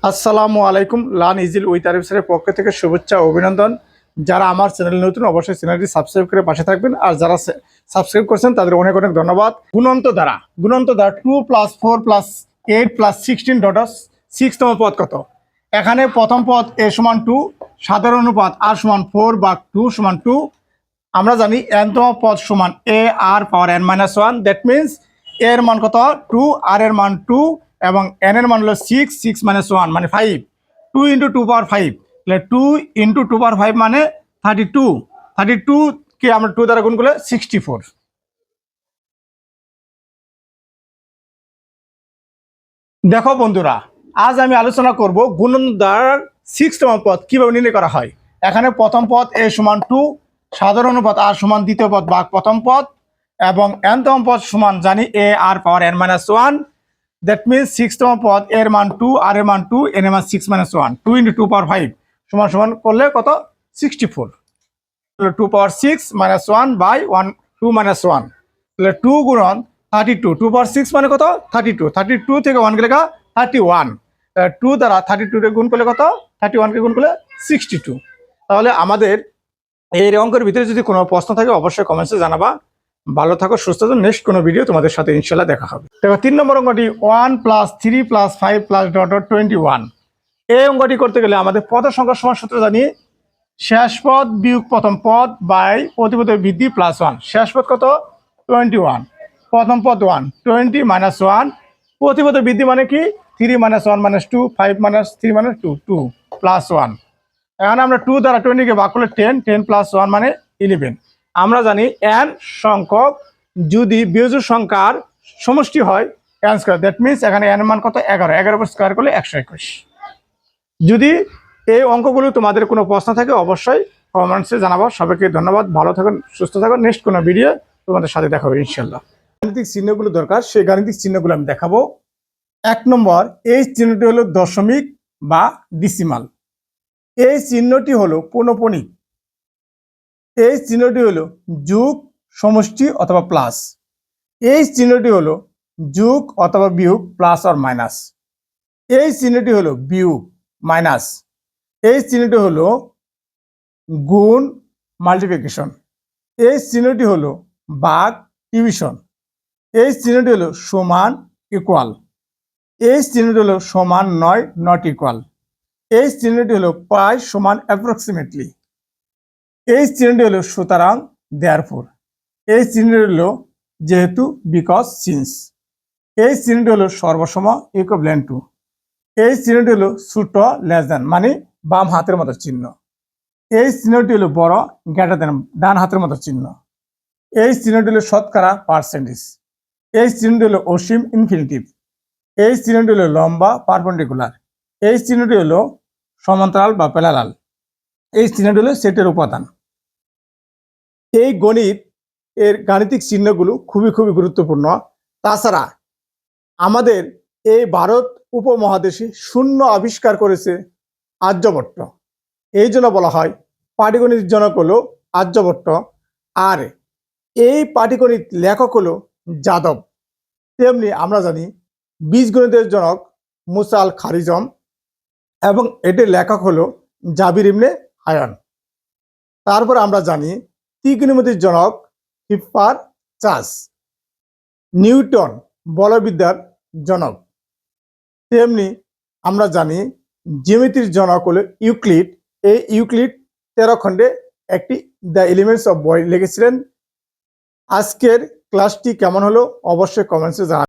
আসসালামু আলাইকুম। Learn ইজিল with Arif স্যারের পক্ষ থেকে শুভেচ্ছা ও অভিনন্দন। যারা আমার চ্যানেল নতুন অবশ্যই চ্যানেলটি সাবস্ক্রাইব করে পাশে থাকবেন, আর যারা সাবস্ক্রাইব করছেন তাদের অনেক অনেক ধন্যবাদ। গুণন্ত দ্বারা 2 + 4 + 8 + 16 ডটস 6তম পদ কত? এখানে প্রথম পদ a = 2, সাধারণ অনুপাত r = 4 বা 2 = 2। আমরা জানি nতম পদ সমান a r power n - 1, that means এর মান কত? 2, আর এর মান 2 এবং n এর মান হলো 6, 6 - 1 মানে 5। 2 × 2 ^ 5, তাহলে 2 × 2 ^ 5 মানে 32। 32 কে আমরা 2 দ্বারা গুণ করলে 64। দেখো বন্ধুরা, আজ আমি আলোচনা করব গুণন দ্বারার 6তম পদ কিভাবে নির্ণয় করা হয়। এখানে প্রথম পদ a = 2, সাধারণ অনুপাত r = দ্বিতীয় পদ ভাগ প্রথম পদ, এবং nতম পদ সমান জানি a r power n - 1, that means 6তম পদ এর মান 2, আর এর মান 2, n এর মান 6 - 1। 2 × 2 ^ 5 সমান সমান করলে কত? 64। 2 ^ 6 - 1/1 2 - 1, তাহলে 2 গুণন 32। 2 ^ 6 মানে কত? 32। 32 থেকে 1 গেলে 31। 2 দ্বারা 32 কে গুণ করলে কত? 31 কে গুণ করলে 62। তাহলে আমাদের এই অঙ্কের ভিতরে যদি কোনো প্রশ্ন থাকে অবশ্যই কমেন্টসে জানাবা। ভালো থাকো, সুস্থ থাকো। নেক্সট কোনো ভিডিও তোমাদের সাথে ইনশাল্লাহ দেখা হবে। দেখো 3 নম্বর অঙ্কটি 1 + 3 + 5 + ... 21। এই অঙ্কটি করতে গেলে আমাদের পদের সংখ্যা সমান সূত্র জানি শেষ পদ বিয়োগ প্রথম পদ বাই প্রতিপদের বৃদ্ধি +1। শেষ পদ কত? 21, প্রথম পদ 1, 20 - 1, প্রতিপদের বৃদ্ধি মানে কি? 3 - 1 - 2, 5 - 3 - 2, 2 + 1। এখানে আমরা 2 দ্বারা 20 কে ভাগ করলে 10, 10 + 1 মানে 11। আমরা জানি n সংখ্যক যদি বিয়োজক সংখ্যার সমষ্টি হয় n², দ্যাট মিনস এখানে n এর মান কত? 11। 11 উপর স্কয়ার করলে 121। যদি এই অঙ্কগুলো তোমাদের কোনো প্রশ্ন থাকে অবশ্যই কমেন্টসে জানাবো। সবাইকে ধন্যবাদ, ভালো থাকুন, সুস্থ থাকুন। নেক্সট কোনো ভিডিও তোমাদের সাথে দেখা হবে ইনশাল্লাহ। গাণিতিক চিহ্নগুলো দরকার, সেই গাণিতিক চিহ্নগুলো আমি দেখাবো। 1 নম্বর, এই চিহ্নটি হলো দশমিক বা ডিসিমাল। এই চিহ্নটি হলো পৌনঃপুনিক। এই চিহ্নটি হলো যোগ, সমষ্টি অথবা প্লাস। এই চিহ্নটি হলো যোগ অথবা বিয়োগ, প্লাস অর মাইনাস। এই চিহ্নটি হলো বিয়োগ, মাইনাস। এই চিহ্নটি হলো গুণ, মাল্টিপ্লিকেশন। এই চিহ্নটি হলো ভাগ, ডিভিশন। এই চিহ্নটি হলো সমান, ইকুয়াল। এই চিহ্নটি হলো সমান নয়, নট ইকুয়াল। এই চিহ্নটি হলো প্রায় সমান, অ্যাপ্রক্সিমেটলি। এই চিহ্নটি হলো সুতরাং, দেয়ারফর। এই চিহ্নটি হলো যেহেতু, বিকজ, সিন্স। এই চিহ্নটি হলো সর্বসম, ইকুইভ্যালেন্ট টু। এই চিহ্নটি হলো ছোট, লেস দ্যান মানে বাম হাতের মতো চিহ্ন। এই চিহ্নটি হলো বড়, গ্রেটার দ্যান ডান হাতের মতো চিহ্ন। এই চিহ্নটি হলো শতকরা, পার্সেন্টেজ। এই চিহ্নটি হলো অসীম, ইনফিনিটিভ। এই চিহ্নটি হলো লম্বা, পারপেন্ডিকুলার। এই চিহ্নটি হলো সমান্তরাল বা প্যারালাল। এই চিহ্নটি হলো সেটের উপাদান। এই গণিত এর গাণিতিক চিহ্নগুলো খুবই খুবই গুরুত্বপূর্ণ। তাছাড়া আমাদের এই ভারত উপমহাদেশে শূন্য আবিষ্কার করেছে আর্যভট্ট। এই জন্য বলা হয় পাটিগণিত জনক হলো আর্যভট্ট, আর এই পাটিগণিত লেখক হলো যাদব। তেমনি আমরা জানি বীজগণিতের জনক মুসা আল খারিজম, এবং এটির লেখক হলো জাবির ইবনে হায়ান। তারপর আমরা জানি ত্রিকোণমিতির জনক হিপ্পারচাস। নিউটন বলবিদ্যার জনক। তেমনি আমরা জানি জ্যামিতির জনক হলো ইউক্লিড। এই ইউক্লিড 13 খণ্ডে একটি দ্য এলিমেন্টস অফ বই লিখেছিলেন। আজকের ক্লাসটি কেমন হলো অবশ্যই কমেন্টসে জানাবেন।